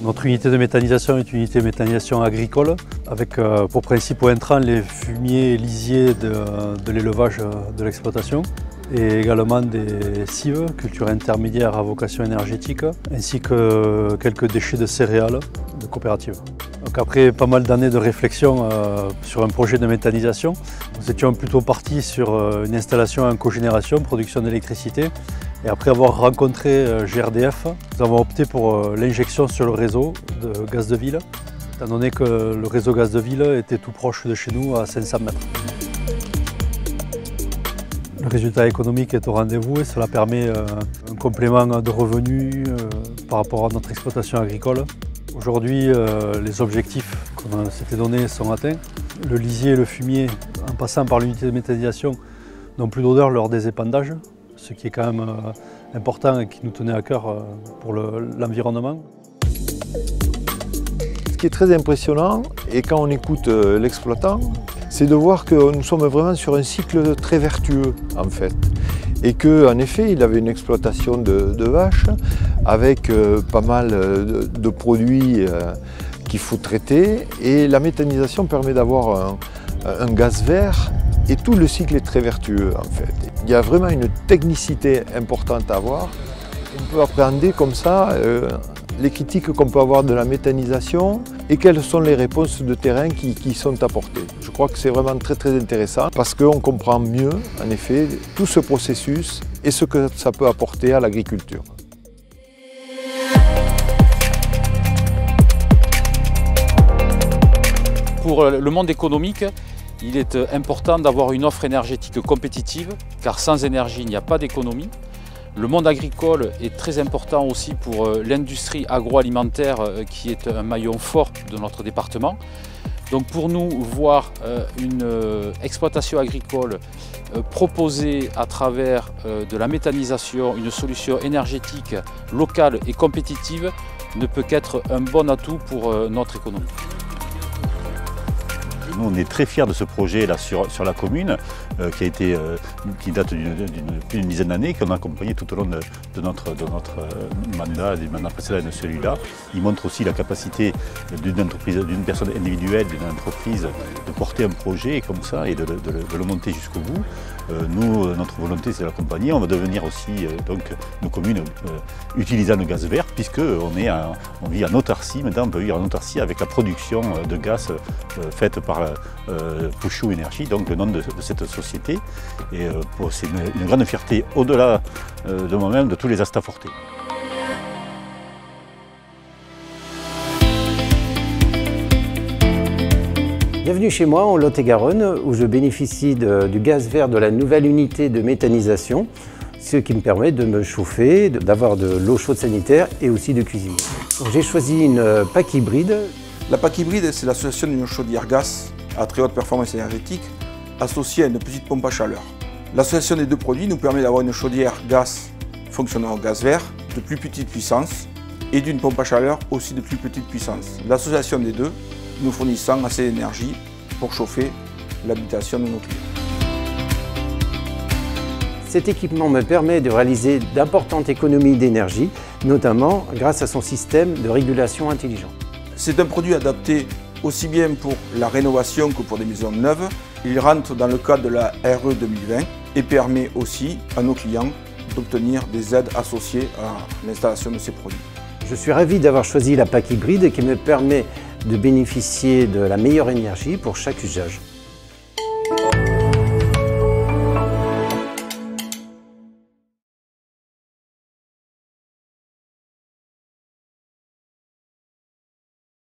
Notre unité de méthanisation est une unité de méthanisation agricole avec pour principaux intrants les fumiers lisiers de l'élevage de l'exploitation et également des cives, cultures intermédiaires à vocation énergétique, ainsi que quelques déchets de céréales de coopératives. Donc après pas mal d'années de réflexion sur un projet de méthanisation, nous étions plutôt partis sur une installation en cogénération, production d'électricité. Et après avoir rencontré GRDF, nous avons opté pour l'injection sur le réseau de gaz de ville, étant donné que le réseau gaz de ville était tout proche de chez nous, à 500 mètres. Le résultat économique est au rendez-vous et cela permet un complément de revenus par rapport à notre exploitation agricole. Aujourd'hui, les objectifs qu'on s'était donnés sont atteints. Le lisier et le fumier, en passant par l'unité de méthanisation, n'ont plus d'odeur lors des épandages, ce qui est quand même important et qui nous tenait à cœur pour l'environnement. Ce qui est très impressionnant, et quand on écoute l'exploitant, c'est de voir que nous sommes vraiment sur un cycle très vertueux en fait. Et qu'en effet, il avait une exploitation de vaches avec pas mal de produits qu'il faut traiter. Et la méthanisation permet d'avoir un gaz vert et tout le cycle est très vertueux en fait. Il y a vraiment une technicité importante à avoir. On peut appréhender comme ça les critiques qu'on peut avoir de la méthanisation et quelles sont les réponses de terrain qui sont apportées. Je crois que c'est vraiment très très intéressant parce qu'on comprend mieux en effet tout ce processus et ce que ça peut apporter à l'agriculture. Pour le monde économique, il est important d'avoir une offre énergétique compétitive, car sans énergie, il n'y a pas d'économie. Le monde agricole est très important aussi pour l'industrie agroalimentaire qui est un maillon fort de notre département. Donc pour nous, voir une exploitation agricole proposer à travers de la méthanisation une solution énergétique locale et compétitive ne peut qu'être un bon atout pour notre économie. Nous, on est très fiers de ce projet là sur la commune qui date plus d'une dizaine d'années, qu'on a accompagné tout au long de notre mandat, du mandat précédent de celui-là. Il montre aussi la capacité d'une personne individuelle, d'une entreprise, de porter un projet comme ça et de le monter jusqu'au bout. Nous, notre volonté, c'est de l'accompagner. On va devenir aussi donc nos communes utilisant le gaz vert, puisqu'on vit en autarcie. Maintenant, on peut vivre en autarcie avec la production de gaz faite par Pouchou Énergie, donc le nom de cette société. Et c'est une grande fierté au-delà de moi-même, de tous les Astafortais. Bienvenue chez moi en Lot-et-Garonne où je bénéficie du gaz vert de la nouvelle unité de méthanisation, ce qui me permet de me chauffer, d'avoir de l'eau chaude sanitaire et aussi de cuisiner. J'ai choisi une PAC hybride. La PAC hybride, c'est l'association d'une chaudière gaz à très haute performance énergétique associée à une petite pompe à chaleur. L'association des deux produits nous permet d'avoir une chaudière gaz fonctionnant au gaz vert de plus petite puissance et d'une pompe à chaleur aussi de plus petite puissance. L'association des deux nous fournissant assez d'énergie pour chauffer l'habitation de nos clients. Cet équipement me permet de réaliser d'importantes économies d'énergie, notamment grâce à son système de régulation intelligent. C'est un produit adapté aussi bien pour la rénovation que pour des maisons neuves. Il rentre dans le cadre de la RE 2020 et permet aussi à nos clients d'obtenir des aides associées à l'installation de ces produits. Je suis ravi d'avoir choisi la PAC hybride qui me permet de bénéficier de la meilleure énergie pour chaque usage.